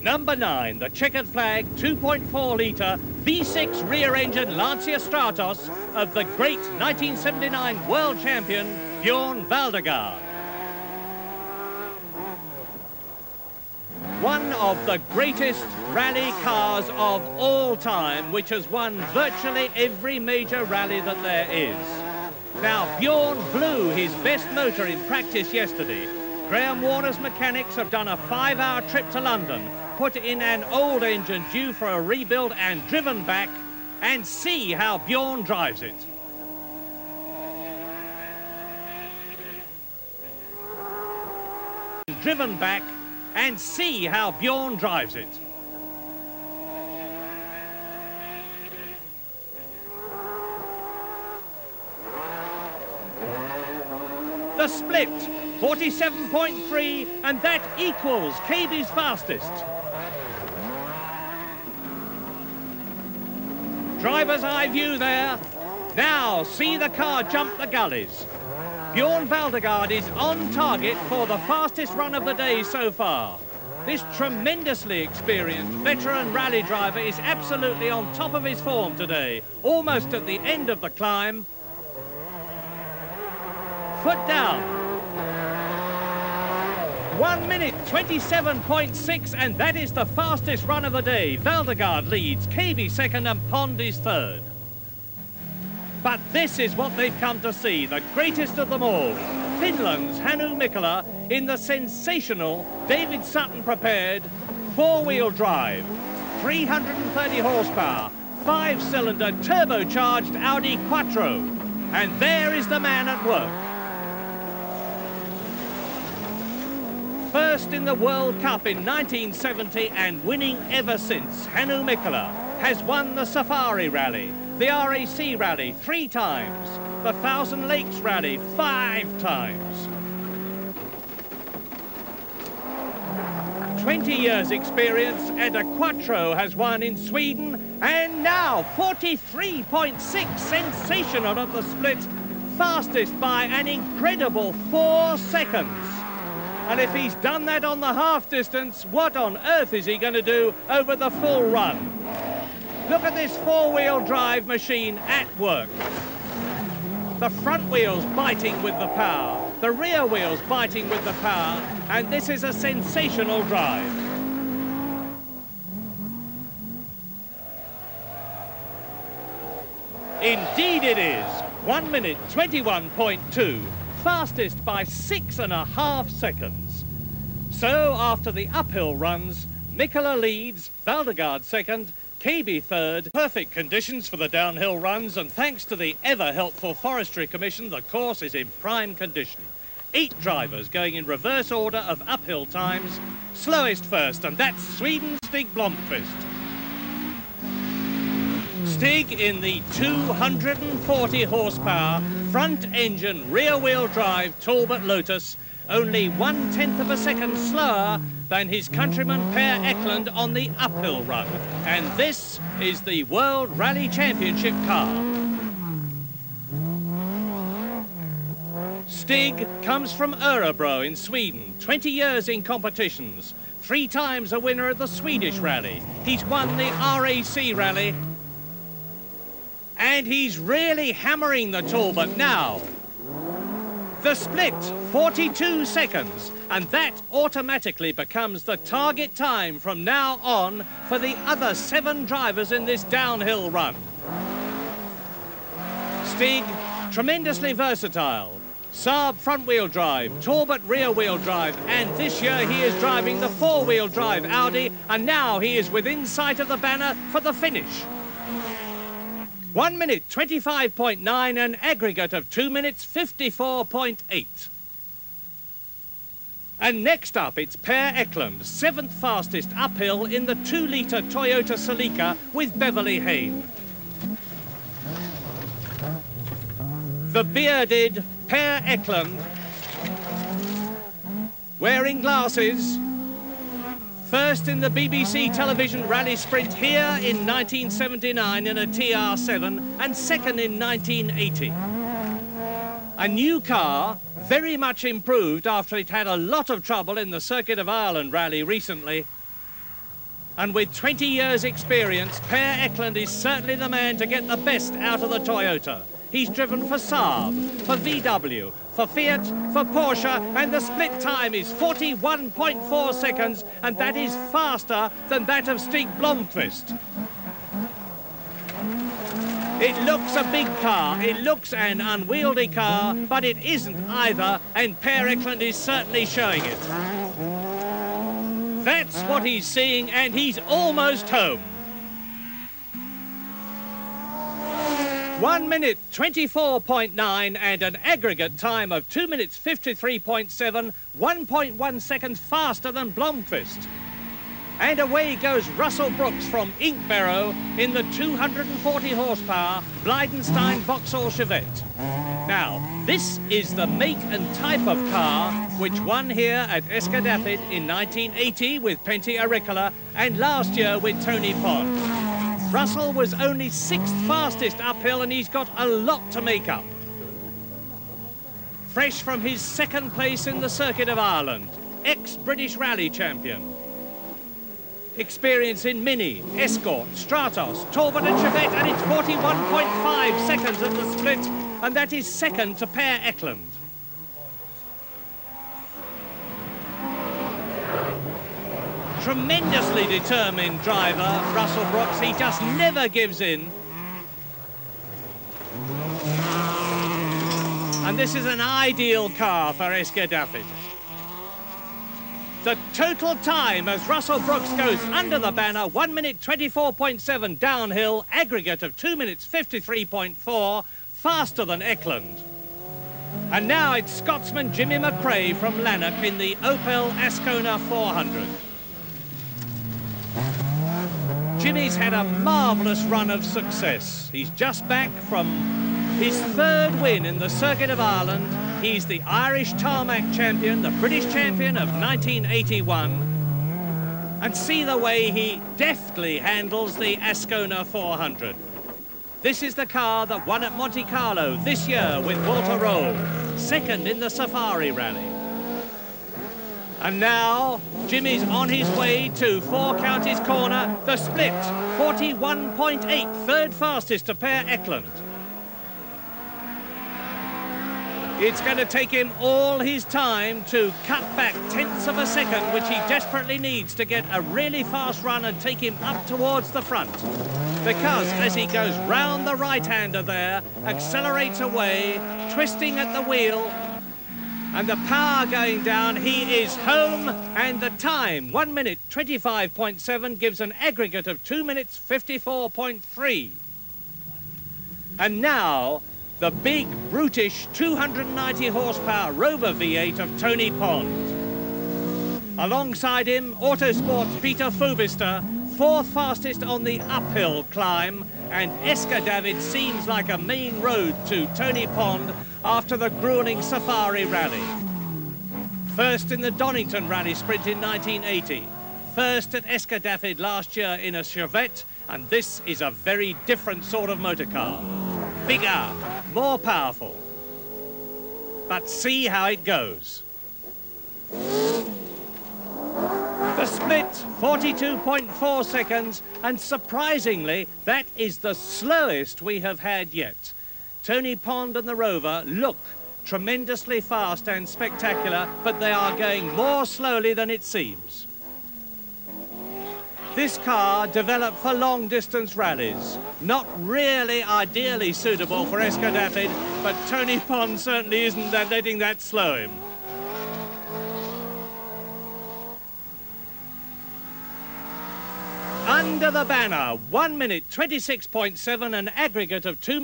Number 9, the checkered flag 2.4-litre V6 rear-engine Lancia Stratos of the great 1979 world champion Bjorn Valdegaard. One of the greatest rally cars of all time, which has won virtually every major rally that there is. Now, Bjorn blew his best motor in practice yesterday. Graham Warner's mechanics have done a 5-hour trip to London, put in an old engine due for a rebuild and driven back, and see how Bjorn drives it. Driven back, and see how Bjorn drives it. The split, 47.3, and that equals KB's fastest. Driver's eye view there. Now see the car jump the gullies. Bjorn Valdegaard is on target for the fastest run of the day so far. This tremendously experienced veteran rally driver is absolutely on top of his form today, almost at the end of the climb. Foot down. 1 minute 27.6, and that is the fastest run of the day. Valdegaard leads, KB second, and Pond is third. But this is what they've come to see, the greatest of them all. Finland's Hannu Mikkola in the sensational David Sutton prepared four-wheel drive, 330 horsepower, 5-cylinder turbocharged Audi Quattro. And there is the man at work. First in the World Cup in 1970 and winning ever since, Hannu Mikkola has won the Safari Rally, the RAC Rally 3 times, the Thousand Lakes Rally 5 times. 20 years experience, and a Quattro has won in Sweden, and now 43.6, sensational at the split, fastest by an incredible 4 seconds. And if he's done that on the half distance, what on earth is he going to do over the full run? Look at this four-wheel drive machine at work. The front wheels biting with the power, the rear wheels biting with the power, and this is a sensational drive. Indeed it is. 1 minute 21.2. Fastest by 6.5 seconds. So after the uphill runs, Mikkola leads, Valdegaard second, KB third. Perfect conditions for the downhill runs, and thanks to the ever-helpful Forestry Commission, the course is in prime condition. 8 drivers going in reverse order of uphill times. Slowest first, and that's Sweden's Stig Blomqvist. Stig in the 240 horsepower front engine rear wheel drive Talbot Lotus, only 1/10 of a second slower than his countryman Per Eklund on the uphill run. And this is the World Rally Championship car. Stig comes from Örebro in Sweden, 20 years in competitions, 3 times a winner at the Swedish Rally. He's won the RAC Rally, and he's really hammering the Talbot now. The split, 42 seconds, and that automatically becomes the target time from now on for the other 7 drivers in this downhill run. Stig, tremendously versatile. Saab front-wheel drive, Talbot rear-wheel drive, and this year he is driving the 4-wheel drive Audi, and now he is within sight of the banner for the finish. 1 minute 25.9, an aggregate of 2 minutes 54.8. And next up, it's Per Eklund, 7th fastest uphill in the 2-litre Toyota Celica with Beverly Hayne. The bearded Per Eklund, wearing glasses, first in the BBC television rally sprint here in 1979 in a TR7, and second in 1980. A new car, very much improved after it had a lot of trouble in the Circuit of Ireland rally recently. And with 20 years' experience, Per Eklund is certainly the man to get the best out of the Toyota. He's driven for Saab, for VW, for Fiat, for Porsche, and the split time is 41.4 seconds, and that is faster than that of Stig Blomqvist. It looks a big car, it looks an unwieldy car, but it isn't either, and Per Eklund is certainly showing it. That's what he's seeing, and he's almost home. 1 minute 24.9 and an aggregate time of 2 minutes 53.7, 1.1 seconds faster than Blomqvist. And away goes Russell Brooks from Inkbarrow in the 240 horsepower Blydenstein Vauxhall Chevette. Now, this is the make and type of car which won here at Escadafid in 1980 with Pentti Auricola and last year with Tony Pond. Russell was only 6th fastest uphill, and he's got a lot to make up. Fresh from his 2nd place in the Circuit of Ireland, ex-British Rally champion. Experience in Mini, Escort, Stratos, Talbot and Chevette, and it's 41.5 seconds of the split, and that is second to Per Eklund. Tremendously determined driver, Russell Brooks. He just never gives in. And this is an ideal car for Escadafid. The total time as Russell Brooks goes under the banner, 1 minute 24.7 downhill, aggregate of 2 minutes 53.4, faster than Eklund. And now it's Scotsman Jimmy McRae from Lanark in the Opel Ascona 400. Jimmy's had a marvellous run of success. He's just back from his 3rd win in the Circuit of Ireland. He's the Irish tarmac champion, the British champion of 1981. And see the way he deftly handles the Ascona 400. This is the car that won at Monte Carlo this year with Walter Rowe, 2nd in the Safari Rally. And now, Jimmy's on his way to Four Counties Corner, the split, 41.8, 3rd fastest to Per Eklund. It's going to take him all his time to cut back tenths of a second, which he desperately needs to get a really fast run and take him up towards the front. Because as he goes round the right-hander there, accelerates away, twisting at the wheel, and the power going down, he is home, and the time, 1 minute 25.7, gives an aggregate of 2 minutes 54.3. And now, the big, brutish 290 horsepower Rover V8 of Tony Pond. Alongside him, Autosport's Peter Fubister, 4th fastest on the uphill climb, and Escadavid seems like a main road to Tony Pond after the grueling Safari Rally. 1st in the Donington Rally Sprint in 1980. 1st at Escadafid last year in a Chevette, and this is a very different sort of motor car. Bigger, more powerful. But see how it goes. The split, 42.4 seconds, and surprisingly, that is the slowest we have had yet. Tony Pond and the Rover look tremendously fast and spectacular, but they are going more slowly than it seems. This car developed for long-distance rallies. Not really ideally suitable for Escadafid, but Tony Pond certainly isn't letting that slow him. Under the banner, 1 minute 26.7, an aggregate of 2 minutes.